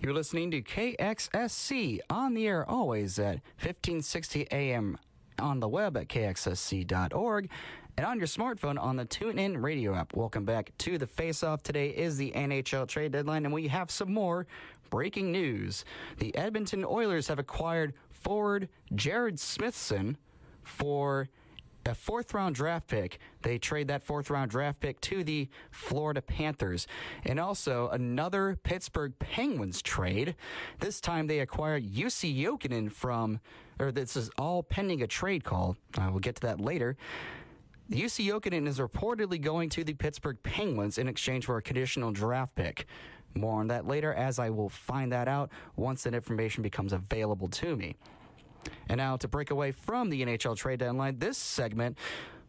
You're listening to KXSC on the air always at 1560 AM on the web at kxsc.org and on your smartphone on the TuneIn radio app. Welcome back to the Faceoff. Today is the NHL trade deadline, and we have some more breaking news. The Edmonton Oilers have acquired forward Jerred Smithson for a fourth-round draft pick. They trade that fourth-round draft pick to the Florida Panthers. And also another Pittsburgh Penguins trade. This time they acquired Jussi Jokinen this is all pending a trade call. We'll get to that later. Jussi Jokinen is reportedly going to the Pittsburgh Penguins in exchange for a conditional draft pick. More on that later, as I will find that out once that information becomes available to me. And now to break away from the NHL trade deadline, this segment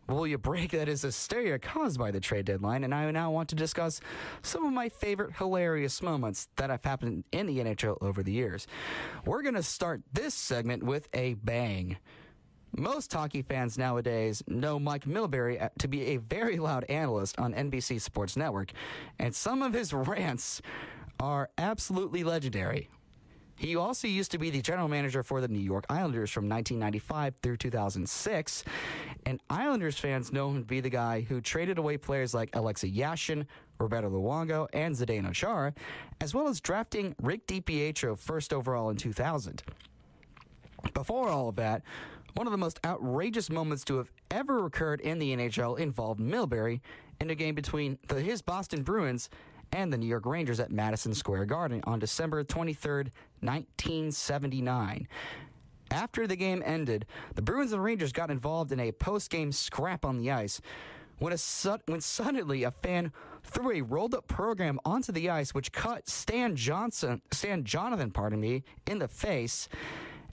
will be a break that is hysteria caused by the trade deadline, and I now want to discuss some of my favorite hilarious moments that have happened in the NHL over the years. We're going to start this segment with a bang. Most hockey fans nowadays know Mike Milbury to be a very loud analyst on NBC Sports Network, and some of his rants are absolutely legendary. He also used to be the general manager for the New York Islanders from 1995 through 2006, and Islanders fans know him to be the guy who traded away players like Alexei Yashin, Roberto Luongo, and Zdeno Chara, as well as drafting Rick DiPietro first overall in 2000. Before all of that, one of the most outrageous moments to have ever occurred in the NHL involved Milbury in a game between his Boston Bruins and the New York Rangers at Madison Square Garden on December 23rd, 1979. After the game ended, the Bruins and Rangers got involved in a post-game scrap on the ice when suddenly a fan threw a rolled-up program onto the ice which cut Stan Jonathan, in the face,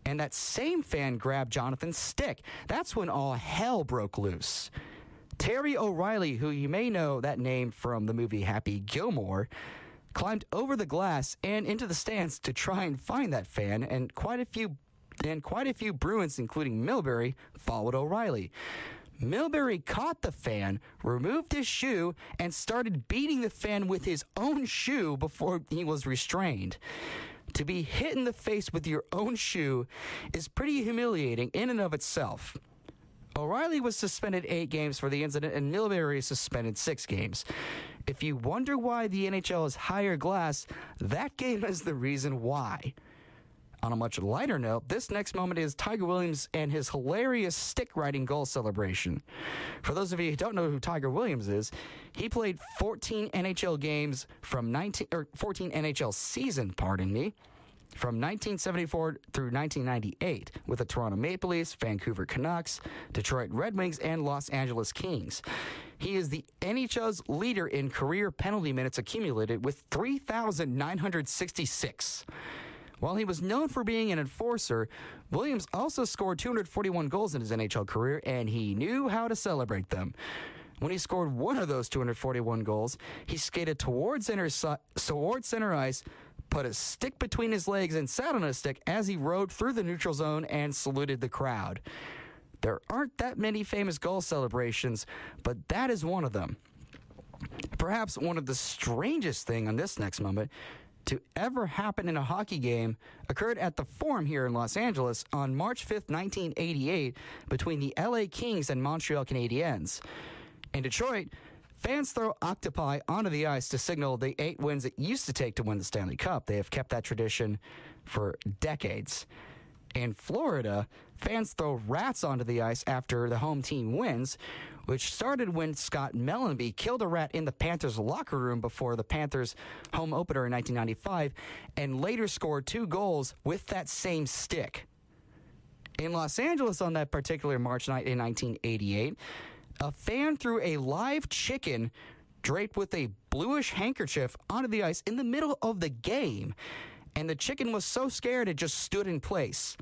and that same fan grabbed Jonathan's stick. That's when all hell broke loose. Terry O'Reilly, who you may know that name from the movie Happy Gilmore, climbed over the glass and into the stands to try and find that fan, and quite a few Bruins, including Milbury, followed O'Reilly. Milbury caught the fan, removed his shoe, and started beating the fan with his own shoe before he was restrained. To be hit in the face with your own shoe is pretty humiliating in and of itself. O'Reilly was suspended 8 games for the incident, and Milbury suspended 6 games. If you wonder why the NHL is higher glass, that game is the reason why. On a much lighter note, this next moment is Tiger Williams and his hilarious stick-riding goal celebration. For those of you who don't know who Tiger Williams is, he played 14 NHL games from 14 NHL season, from 1974 through 1998 with the Toronto Maple Leafs, Vancouver Canucks, Detroit Red Wings, and Los Angeles Kings. He is the NHL's leader in career penalty minutes accumulated with 3,966. While he was known for being an enforcer, Williams also scored 241 goals in his NHL career, and he knew how to celebrate them. When he scored one of those 241 goals, he skated towards center ice, put a stick between his legs, and sat on a stick as he rode through the neutral zone and saluted the crowd. There aren't that many famous goal celebrations, but that is one of them. Perhaps one of the strangest thing on this next moment to ever happen in a hockey game occurred at the Forum here in Los Angeles on March 5th, 1988, between the LA Kings and Montreal Canadiens. In Detroit, fans throw octopi onto the ice to signal the 8 wins it used to take to win the Stanley Cup. They have kept that tradition for decades. In Florida, fans throw rats onto the ice after the home team wins, which started when Scott Mellanby killed a rat in the Panthers' locker room before the Panthers' home opener in 1995, and later scored 2 goals with that same stick. In Los Angeles on that particular March night in 1988, a fan threw a live chicken draped with a bluish handkerchief onto the ice in the middle of the game, and the chicken was so scared it just stood in place.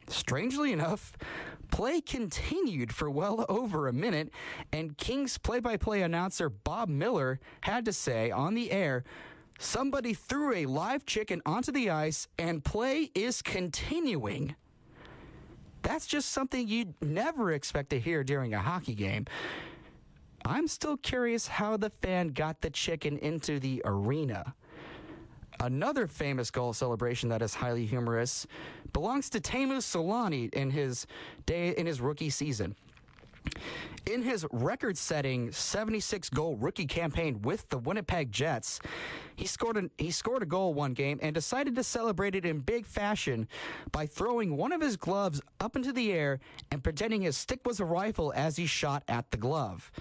Strangely enough, play continued for well over a minute, and Kings play-by-play announcer Bob Miller had to say on the air, "Somebody threw a live chicken onto the ice, and play is continuing." That's just something you'd never expect to hear during a hockey game. I'm still curious how the fan got the chicken into the arena. Another famous goal celebration that is highly humorous belongs to Teemu Selanne in his rookie season. In his record-setting 76-goal rookie campaign with the Winnipeg Jets, he scored a goal one game and decided to celebrate it in big fashion by throwing one of his gloves up into the air and pretending his stick was a rifle as he shot at the glove.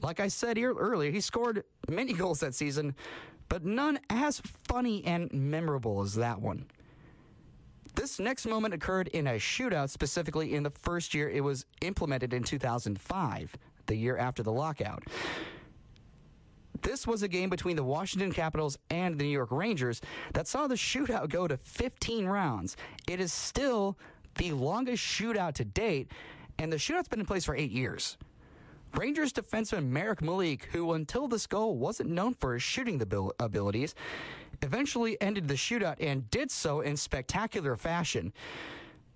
Like I said earlier, he scored many goals that season, but none as funny and memorable as that one. This next moment occurred in a shootout, specifically in the first year it was implemented in 2005, the year after the lockout. This was a game between the Washington Capitals and the New York Rangers that saw the shootout go to 15 rounds. It is still the longest shootout to date, and the shootout's been in place for 8 years. Rangers defenseman Marek Malik, who until this goal wasn't known for his shooting abilities, eventually ended the shootout and did so in spectacular fashion.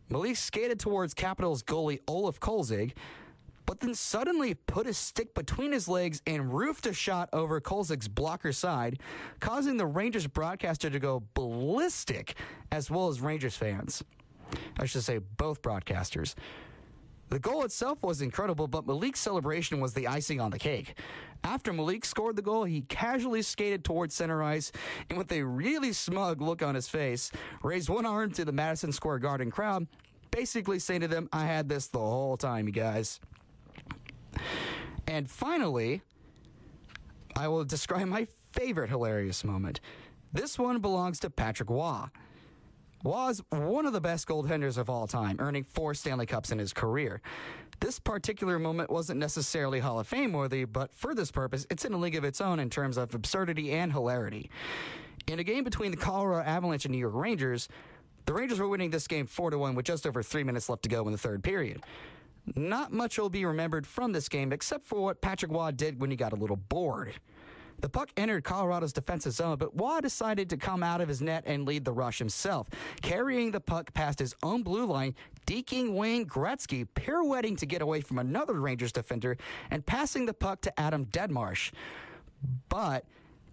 Malik skated towards Capitals goalie Olaf Kolzig, but then suddenly put his stick between his legs and roofed a shot over Kolzig's blocker side, causing the Rangers broadcaster to go ballistic, as well as Rangers fans. I should say both broadcasters. The goal itself was incredible, but Malik's celebration was the icing on the cake. After Malik scored the goal, he casually skated towards center ice and with a really smug look on his face, raised one arm to the Madison Square Garden crowd, basically saying to them, "I had this the whole time, you guys." And finally, I will describe my favorite hilarious moment. This one belongs to Patrick Waugh. Waugh's one of the best goaltenders of all time, earning 4 Stanley Cups in his career. This particular moment wasn't necessarily Hall of Fame worthy, but for this purpose, it's in a league of its own in terms of absurdity and hilarity. In a game between the Colorado Avalanche and New York Rangers, the Rangers were winning this game 4-1 with just over 3 minutes left to go in the third period. Not much will be remembered from this game except for what Patrick Waugh did when he got a little bored. The puck entered Colorado's defensive zone, but Waugh decided to come out of his net and lead the rush himself, carrying the puck past his own blue line, deking Wayne Gretzky, pirouetting to get away from another Rangers defender, and passing the puck to Adam Deadmarsh. But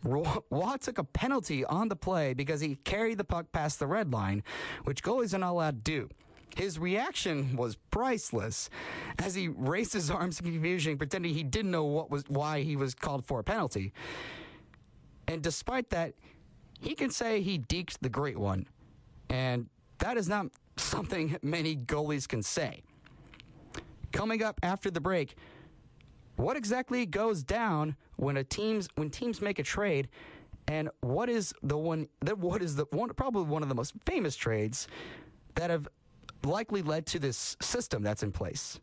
Waugh took a penalty on the play because he carried the puck past the red line, which goalies are not allowed to do. His reaction was priceless as he raised his arms in confusion, pretending he didn't know why he was called for a penalty. And despite that, he can say he deked the great one. And that is not something many goalies can say. Coming up after the break, what exactly goes down when teams make a trade, and what is probably one of the most famous trades that have likely led to this system that's in place.